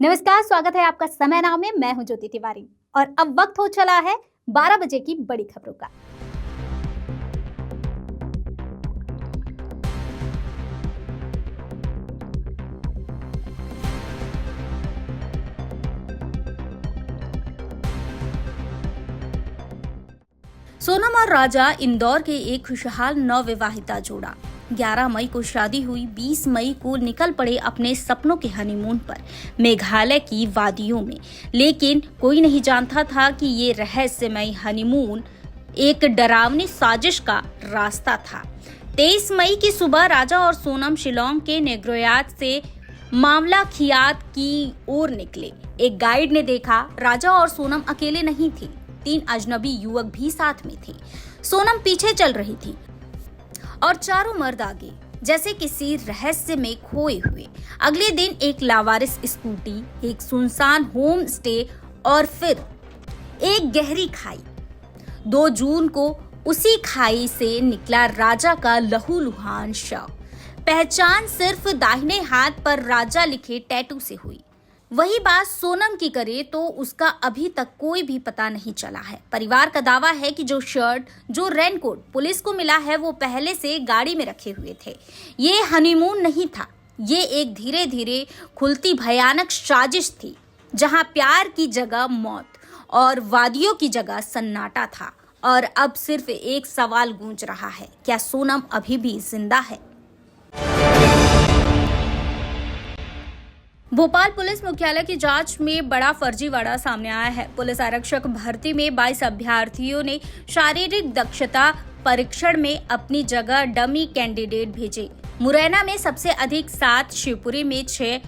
नमस्कार, स्वागत है आपका समय नाम में। मैं हूं ज्योति तिवारी और अब वक्त हो चला है 12 बजे की बड़ी खबरों का। सोनम और राजा इंदौर के एक खुशहाल नवविवाहिता जोड़ा 11 मई को शादी हुई, 20 मई को निकल पड़े अपने सपनों के हनीमून पर मेघालय की वादियों में। लेकिन कोई नहीं जानता था कि ये रहस्यमय हनीमून एक डरावनी साजिश का रास्ता था। 23 मई की सुबह राजा और सोनम शिलोंग के नेग्रोयात से मामला खियात की ओर निकले। एक गाइड ने देखा राजा और सोनम अकेले नहीं थे, 3 अजनबी युवक भी साथ में थे। सोनम पीछे चल रही थी और चारों मर्द आगे, जैसे किसी रहस्य में खोए हुए। अगले दिन एक लावारिस स्कूटी, एक सुनसान होम स्टे और फिर एक गहरी खाई। 2 जून को उसी खाई से निकला राजा का लहूलुहान शव। पहचान सिर्फ दाहिने हाथ पर राजा लिखे टैटू से हुई। वही बात सोनम की करे तो उसका अभी तक कोई भी पता नहीं चला है। परिवार का दावा है कि जो शर्ट, जो रेनकोट पुलिस को मिला है वो पहले से गाड़ी में रखे हुए थे। ये हनीमून नहीं था, ये एक धीरे धीरे खुलती भयानक साजिश थी, जहां प्यार की जगह मौत और वादियों की जगह सन्नाटा था। और अब सिर्फ एक सवाल गूंज रहा है, क्या सोनम अभी भी जिंदा है? भोपाल पुलिस मुख्यालय की जांच में बड़ा फर्जीवाड़ा सामने आया है। पुलिस आरक्षक भर्ती में 22 अभ्यर्थियों ने शारीरिक दक्षता परीक्षण में अपनी जगह डमी कैंडिडेट भेजे। मुरैना में सबसे अधिक 7, शिवपुरी में 6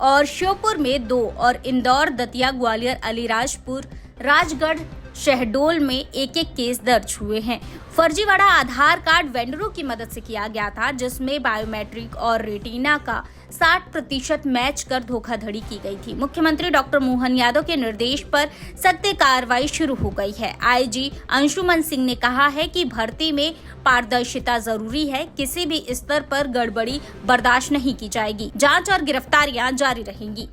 और श्योपुर में 2 और इंदौर, दतिया, ग्वालियर, अलीराजपुर, राजगढ़, शहडोल में एक केस दर्ज हुए हैं। फर्जीवाड़ा आधार कार्ड वेंडरों की मदद से किया गया था, जिसमें बायोमेट्रिक और रेटिना का 60% मैच कर धोखाधड़ी की गई थी। मुख्यमंत्री डॉक्टर मोहन यादव के निर्देश पर सख्त कार्रवाई शुरू हो गई है। आईजी अंशुमन सिंह ने कहा है कि भर्ती में पारदर्शिता जरूरी है, किसी भी स्तर पर गड़बड़ी बर्दाश्त नहीं की जाएगी। जांच और गिरफ्तारियां जारी रहेंगी।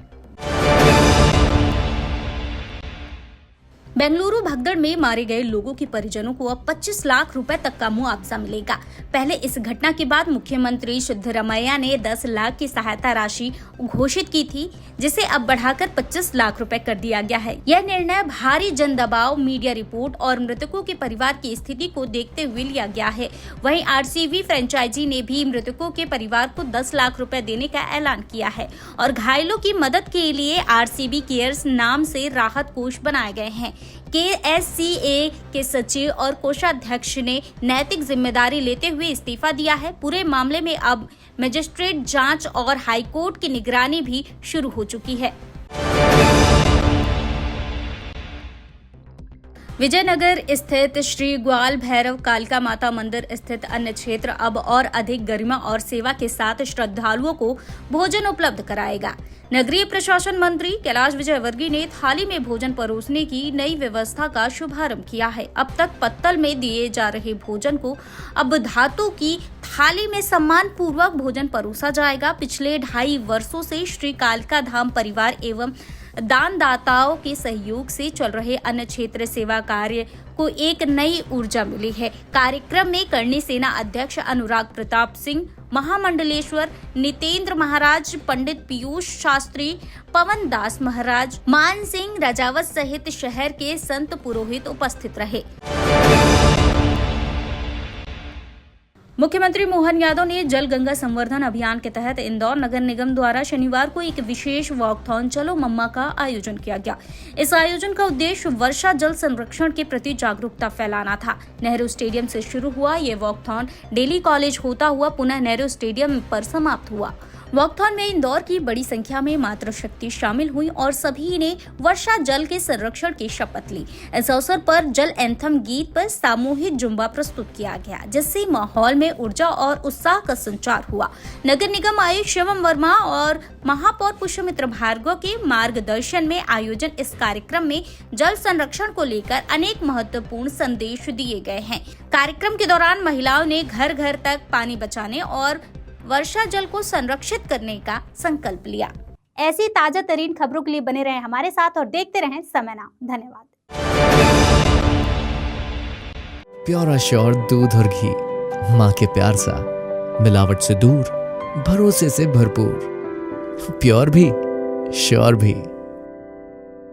बेंगलुरु भगदड़ में मारे गए लोगों के परिजनों को अब 25 लाख रुपए तक का मुआवजा मिलेगा। पहले इस घटना के बाद मुख्यमंत्री सिद्धरामैया ने 10 लाख की सहायता राशि घोषित की थी, जिसे अब बढ़ाकर 25 लाख रुपए कर दिया गया है। यह निर्णय भारी जन दबाव, मीडिया रिपोर्ट और मृतकों के परिवार की स्थिति को देखते हुए लिया गया है। वहीं आरसीबी फ्रेंचाइजी ने भी मृतकों के परिवार को 10 लाख रुपए देने का ऐलान किया है और घायलों की मदद के लिए आरसीबी केयर्स नाम से राहत कोष बनाए गए हैं। केएससीए के सचिव और कोषाध्यक्ष ने नैतिक जिम्मेदारी लेते हुए इस्तीफा दिया है। पूरे मामले में अब मजिस्ट्रेट जांच और हाईकोर्ट की निगरानी भी शुरू हो चुकी है। विजयनगर स्थित श्री ग्वाल भैरव कालिका माता मंदिर स्थित अन्य क्षेत्र अब और अधिक गरिमा और सेवा के साथ श्रद्धालुओं को भोजन उपलब्ध कराएगा। नगरीय प्रशासन मंत्री कैलाश विजयवर्गीय ने थाली में भोजन परोसने की नई व्यवस्था का शुभारंभ किया है। अब तक पत्तल में दिए जा रहे भोजन को अब धातु की थाली में सम्मान पूर्वक भोजन परोसा जाएगा। पिछले 2.5 वर्षों से श्री कालिका धाम परिवार एवं दानदाताओं के सहयोग से चल रहे अन्य क्षेत्र सेवा कार्य को एक नई ऊर्जा मिली है। कार्यक्रम में करणी सेना अध्यक्ष अनुराग प्रताप सिंह, महामंडलेश्वर नितेंद्र महाराज, पंडित पीयूष शास्त्री, पवन दास महाराज, मान सिंह राजावत सहित शहर के संत पुरोहित उपस्थित रहे। मुख्यमंत्री मोहन यादव ने जल गंगा संवर्धन अभियान के तहत इंदौर नगर निगम द्वारा शनिवार को एक विशेष वॉकथॉन चलो मम्मा का आयोजन किया गया। इस आयोजन का उद्देश्य वर्षा जल संरक्षण के प्रति जागरूकता फैलाना था। नेहरू स्टेडियम से शुरू हुआ ये वॉकथॉन डेली कॉलेज होता हुआ पुनः नेहरू स्टेडियम पर समाप्त हुआ। वॉकथॉन में इंदौर की बड़ी संख्या में मातृशक्ति शामिल हुई और सभी ने वर्षा जल के संरक्षण की शपथ ली। इस अवसर पर जल एंथम गीत पर सामूहिक जुम्बा प्रस्तुत किया गया, जिससे माहौल में ऊर्जा और उत्साह का संचार हुआ। नगर निगम आयुक्त शिवम वर्मा और महापौर पुष्यमित्र भार्गव के मार्गदर्शन में आयोजन इस कार्यक्रम में जल संरक्षण को लेकर अनेक महत्वपूर्ण संदेश दिए गए हैं। कार्यक्रम के दौरान महिलाओं ने घर घर तक पानी बचाने और वर्षा जल को संरक्षित करने का संकल्प लिया। ऐसी ताजा तरीन खबरों के लिए बने रहें हमारे साथ और देखते रहें समय नाउ। धन्यवाद। प्योर श्योर दूध और घी, माँ के प्यार सा, मिलावट से दूर, भरोसे से भरपूर, प्योर भी श्योर भी।